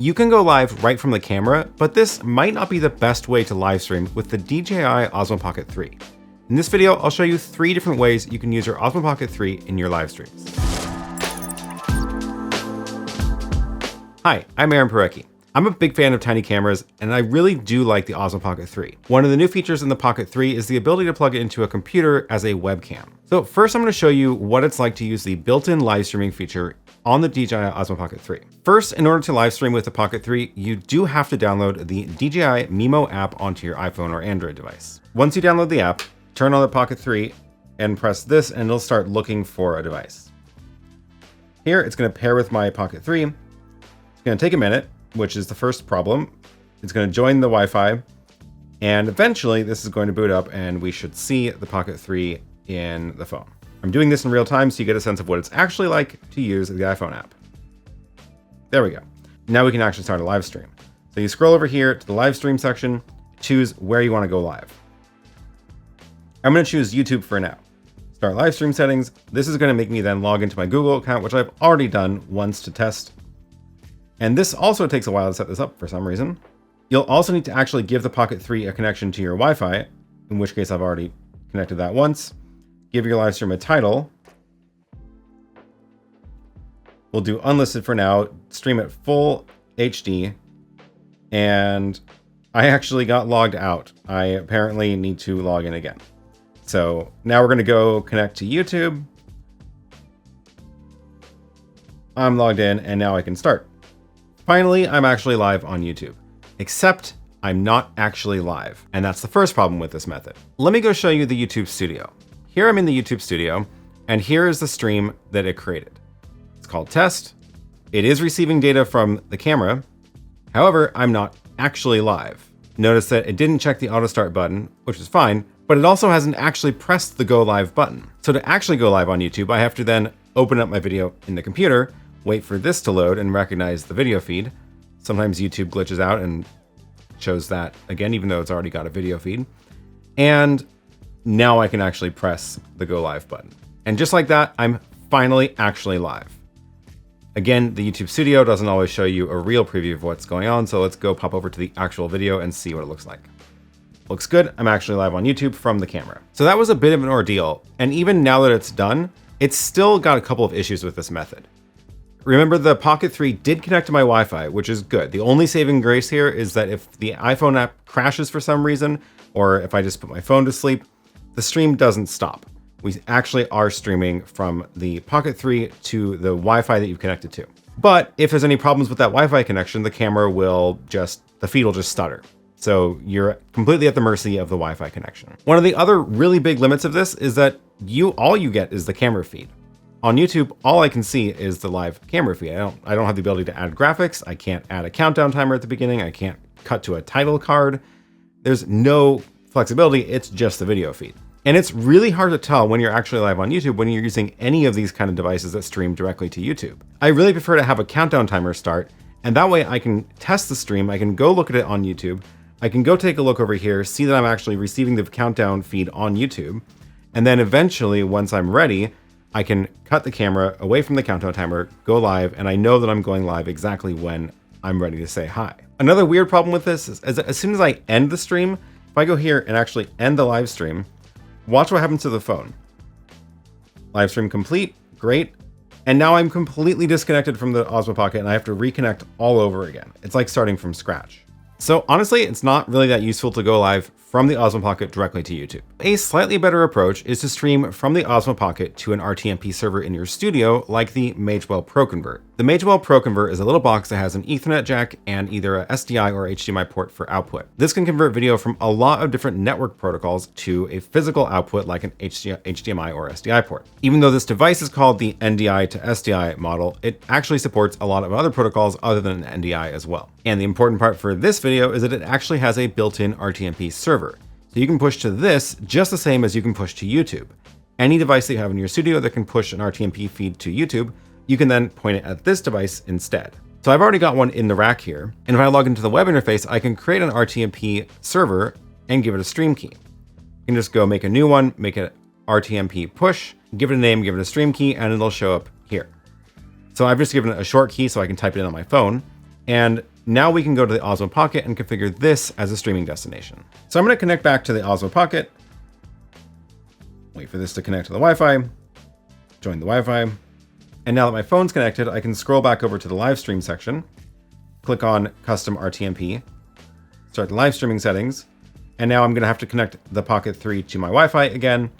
You can go live right from the camera, but this might not be the best way to live stream with the DJI Osmo Pocket 3. In this video, I'll show you 3 different ways you can use your Osmo Pocket 3 in your live streams. Hi, I'm Aaron Parecki. I'm a big fan of tiny cameras, and I really do like the Osmo Pocket 3. One of the new features in the Pocket 3 is the ability to plug it into a computer as a webcam. So first I'm going to show you what it's like to use the built-in live streaming feature on the DJI Osmo Pocket 3. First, in order to live stream with the Pocket 3, you do have to download the DJI Mimo app onto your iPhone or Android device. Once you download the app, turn on the Pocket 3 and press this and it'll start looking for a device. Here, it's going to pair with my Pocket 3. It's going to take a minute, which is the first problem. It's going to join the Wi-Fi, and eventually this is going to boot up and we should see the Pocket 3 in the phone. I'm doing this in real time so you get a sense of what it's actually like to use the iPhone app. There we go. Now we can actually start a live stream. So you scroll over here to the live stream section, choose where you want to go live. I'm going to choose YouTube for now. Start live stream settings. This is going to make me then log into my Google account, which I've already done once to test. And this also takes a while to set this up for some reason. You'll also need to actually give the Pocket 3 a connection to your Wi-Fi, in which case I've already connected that once. Give your live stream a title. We'll do unlisted for now, stream at full HD, and I actually got logged out. I apparently need to log in again. So now we're gonna go connect to YouTube. I'm logged in and now I can start. Finally, I'm actually live on YouTube, except I'm not actually live. And that's the first problem with this method. Let me go show you the YouTube studio. Here I'm in the YouTube studio, and here is the stream that it created. It's called test. It is receiving data from the camera. However, I'm not actually live. Notice that it didn't check the auto start button, which is fine, but it also hasn't actually pressed the go live button. So to actually go live on YouTube, I have to then open up my video in the computer, wait for this to load and recognize the video feed. Sometimes YouTube glitches out and shows that again, even though it's already got a video feed. And now I can actually press the go live button. And just like that, I'm finally actually live. Again, the YouTube Studio doesn't always show you a real preview of what's going on, so let's go pop over to the actual video and see what it looks like. Looks good, I'm actually live on YouTube from the camera. So that was a bit of an ordeal, and even now that it's done, it's still got a couple of issues with this method. Remember, the Pocket 3 did connect to my Wi-Fi, which is good. The only saving grace here is that if the iPhone app crashes for some reason, or if I just put my phone to sleep, the stream doesn't stop. We actually are streaming from the Pocket 3 to the Wi-Fi that you've connected to. But if there's any problems with that Wi-Fi connection, the feed will just stutter. So you're completely at the mercy of the Wi-Fi connection. One of the other really big limits of this is that all you get is the camera feed. On YouTube, all I can see is the live camera feed. I don't have the ability to add graphics. I can't add a countdown timer at the beginning. I can't cut to a title card. There's no flexibility. It's just the video feed. And it's really hard to tell when you're actually live on YouTube when you're using any of these kind of devices that stream directly to YouTube. I really prefer to have a countdown timer start, and that way I can test the stream. I can go look at it on YouTube. I can go take a look over here, see that I'm actually receiving the countdown feed on YouTube. And then eventually, once I'm ready, I can cut the camera away from the countdown timer, go live, and I know that I'm going live exactly when I'm ready to say hi. Another weird problem with this is as soon as I end the stream, if I go here and actually end the live stream, watch what happens to the phone. Live stream complete, great. And now I'm completely disconnected from the Osmo Pocket and I have to reconnect all over again. It's like starting from scratch. So honestly, it's not really that useful to go live from the Osmo Pocket directly to YouTube. A slightly better approach is to stream from the Osmo Pocket to an RTMP server in your studio, like the Magewell Pro Convert. The Magewell Pro Convert is a little box that has an Ethernet jack and either a SDI or HDMI port for output. This can convert video from a lot of different network protocols to a physical output like an HDMI or SDI port. Even though this device is called the NDI to SDI model, it actually supports a lot of other protocols other than NDI as well. And the important part for this video is that it actually has a built-in RTMP server. So you can push to this just the same as you can push to YouTube. Any device that you have in your studio that can push an RTMP feed to YouTube, you can then point it at this device instead. So I've already got one in the rack here. And if I log into the web interface, I can create an RTMP server and give it a stream key. You can just go make a new one, make it RTMP push, give it a name, give it a stream key, and it'll show up here. So I've just given it a short key so I can type it in on my phone. And Now we can go to the Osmo Pocket and configure this as a streaming destination. So I'm going to connect back to the Osmo Pocket, wait for this to connect to the Wi-Fi, join the Wi-Fi. And now that my phone's connected, I can scroll back over to the live stream section, click on custom RTMP, start the live streaming settings. And now I'm going to have to connect the Pocket 3 to my Wi-Fi again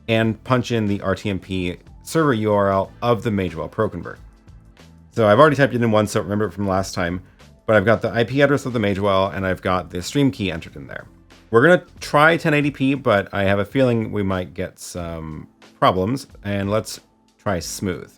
and punch in the RTMP server URL of the Magewell Pro Convert. So I've already typed it in once, so remember it from last time, but I've got the IP address of the Magewell and I've got the stream key entered in there. We're going to try 1080p, but I have a feeling we might get some problems, and let's try smooth.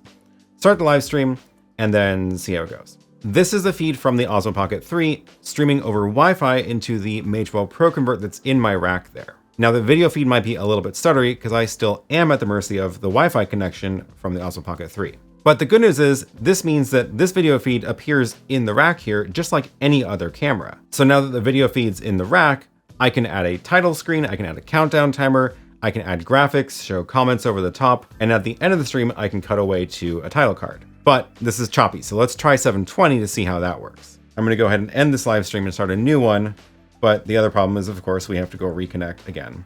Start the live stream and then see how it goes. This is the feed from the Osmo Pocket 3 streaming over Wi-Fi into the Magewell Pro Convert that's in my rack there. Now the video feed might be a little bit stuttery because I still am at the mercy of the Wi-Fi connection from the Osmo Pocket 3. But the good news is this means that this video feed appears in the rack here just like any other camera. So now that the video feed's in the rack, I can add a title screen, I can add a countdown timer, I can add graphics, show comments over the top, and at the end of the stream, I can cut away to a title card. But this is choppy, so let's try 720 to see how that works. I'm gonna go ahead and end this live stream and start a new one, but the other problem is, of course, we have to go reconnect again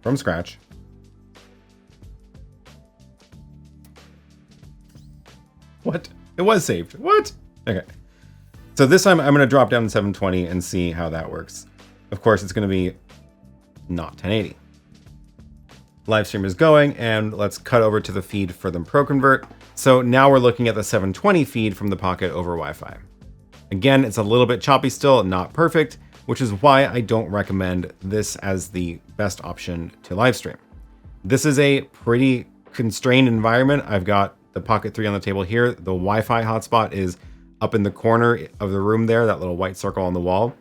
from scratch. What? It was saved. What? Okay. So this time I'm going to drop down to 720 and see how that works. Of course, it's going to be not 1080. Live stream is going, and let's cut over to the feed for the Pro Convert. So now we're looking at the 720 feed from the Pocket over Wi-Fi. Again, it's a little bit choppy still, not perfect, which is why I don't recommend this as the best option to live stream. This is a pretty constrained environment. I've got the Pocket 3 on the table here. The Wi-Fi hotspot is up in the corner of the room there, that little white circle on the wall.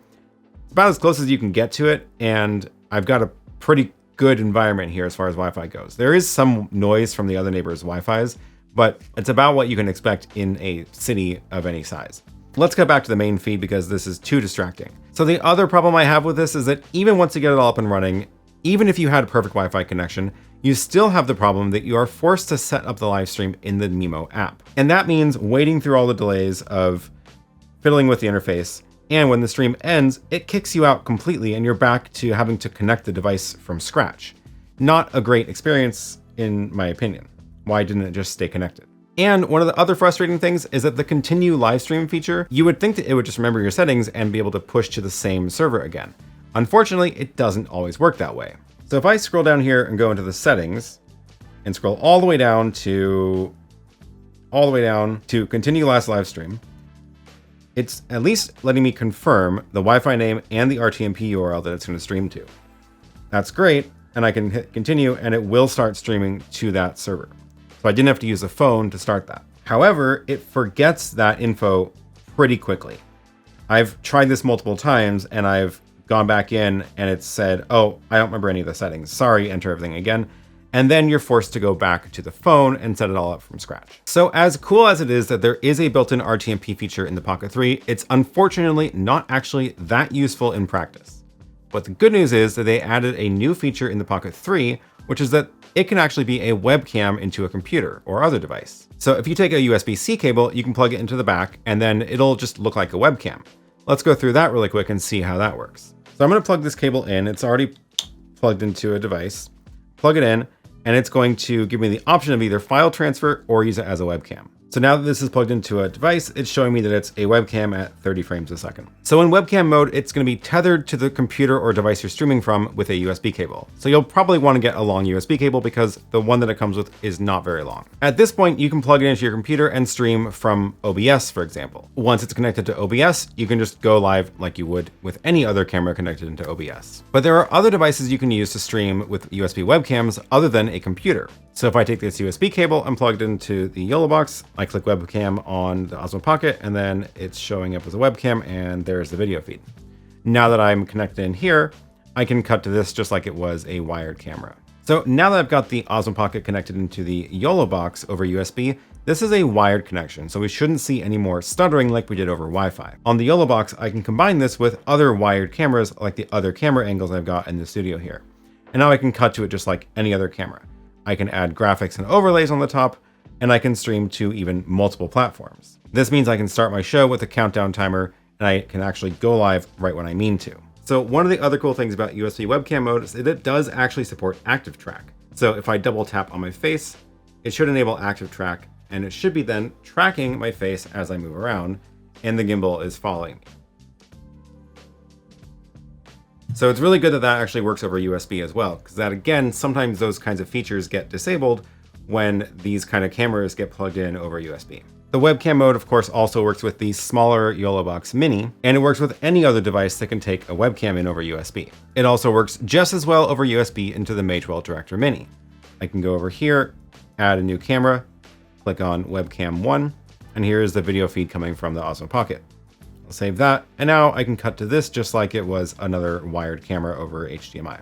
It's about as close as you can get to it, and I've got a pretty good environment here as far as Wi-Fi goes. There is some noise from the other neighbors' Wi-Fis, but it's about what you can expect in a city of any size. Let's get back to the main feed because this is too distracting. So the other problem I have with this is that even once you get it all up and running, even if you had a perfect Wi-Fi connection, you still have the problem that you are forced to set up the live stream in the Mimo app. And that means wading through all the delays of fiddling with the interface. And when the stream ends, it kicks you out completely and you're back to having to connect the device from scratch. Not a great experience, in my opinion. Why didn't it just stay connected? And one of the other frustrating things is that the continue live stream feature, you would think that it would just remember your settings and be able to push to the same server again. Unfortunately, it doesn't always work that way. So if I scroll down here and go into the settings and scroll all the way down to continue last live stream, it's at least letting me confirm the Wi-Fi name and the RTMP URL that it's going to stream to. That's great. And I can hit continue and it will start streaming to that server. So I didn't have to use a phone to start that. However, it forgets that info pretty quickly. I've tried this multiple times and I've gone back in and it said, oh, I don't remember any of the settings. Sorry, enter everything again. And then you're forced to go back to the phone and set it all up from scratch. So as cool as it is that there is a built-in RTMP feature in the Pocket 3, it's unfortunately not actually that useful in practice. But the good news is that they added a new feature in the Pocket 3, which is that it can actually be a webcam into a computer or other device. So if you take a USB-C cable, you can plug it into the back and then it'll just look like a webcam. Let's go through that really quick and see how that works. So I'm going to plug this cable in. It's already plugged into a device. Plug it in, and it's going to give me the option of either file transfer or use it as a webcam. So now that this is plugged into a device, it's showing me that it's a webcam at 30 frames a second. So in webcam mode, it's going to be tethered to the computer or device you're streaming from with a USB cable. So you'll probably want to get a long USB cable because the one that it comes with is not very long. At this point, you can plug it into your computer and stream from OBS, for example. Once it's connected to OBS, you can just go live like you would with any other camera connected into OBS. But there are other devices you can use to stream with USB webcams other than a computer. So if I take this USB cable and plug it into the YoloBox, I click webcam on the Osmo Pocket, and then it's showing up as a webcam, and there's the video feed. Now that I'm connected in here, I can cut to this just like it was a wired camera. So now that I've got the Osmo Pocket connected into the YoloBox over USB, this is a wired connection, so we shouldn't see any more stuttering like we did over Wi-Fi. On the YoloBox, I can combine this with other wired cameras like the other camera angles I've got in the studio here. And now I can cut to it just like any other camera. I can add graphics and overlays on the top, and I can stream to even multiple platforms. This means I can start my show with a countdown timer and I can actually go live right when I mean to. So one of the other cool things about USB webcam mode is that it does actually support active track. So if I double tap on my face, it should enable active track, and it should be then tracking my face as I move around, and the gimbal is following me. So it's really good that that actually works over USB as well, because that, again, sometimes those kinds of features get disabled when these kind of cameras get plugged in over USB. The webcam mode, of course, also works with the smaller YoloBox Mini, and it works with any other device that can take a webcam in over USB. It also works just as well over USB into the Magewell Director Mini. I can go over here, add a new camera, click on webcam 1, and here is the video feed coming from the Osmo Pocket. I'll save that, and now I can cut to this just like it was another wired camera over HDMI.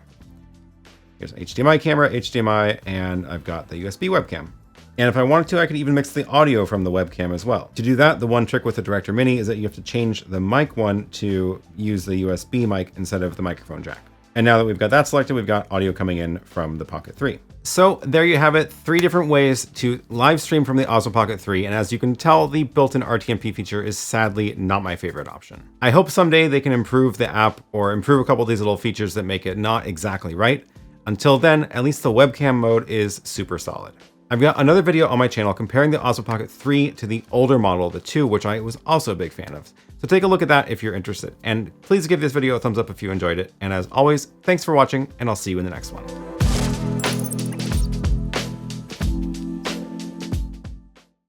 Here's an HDMI camera, HDMI, and I've got the USB webcam. And if I wanted to, I could even mix the audio from the webcam as well. To do that, the one trick with the Director Mini is that you have to change the mic one to use the USB mic instead of the microphone jack. And now that we've got that selected, we've got audio coming in from the Pocket 3. So there you have it, 3 different ways to live stream from the Osmo Pocket 3. And as you can tell, the built-in RTMP feature is sadly not my favorite option. I hope someday they can improve the app or improve a couple of these little features that make it not exactly right. Until then, at least the webcam mode is super solid. I've got another video on my channel comparing the Osmo Pocket 3 to the older model, the 2, which I was also a big fan of. So take a look at that if you're interested. And please give this video a thumbs up if you enjoyed it. And as always, thanks for watching, and I'll see you in the next one.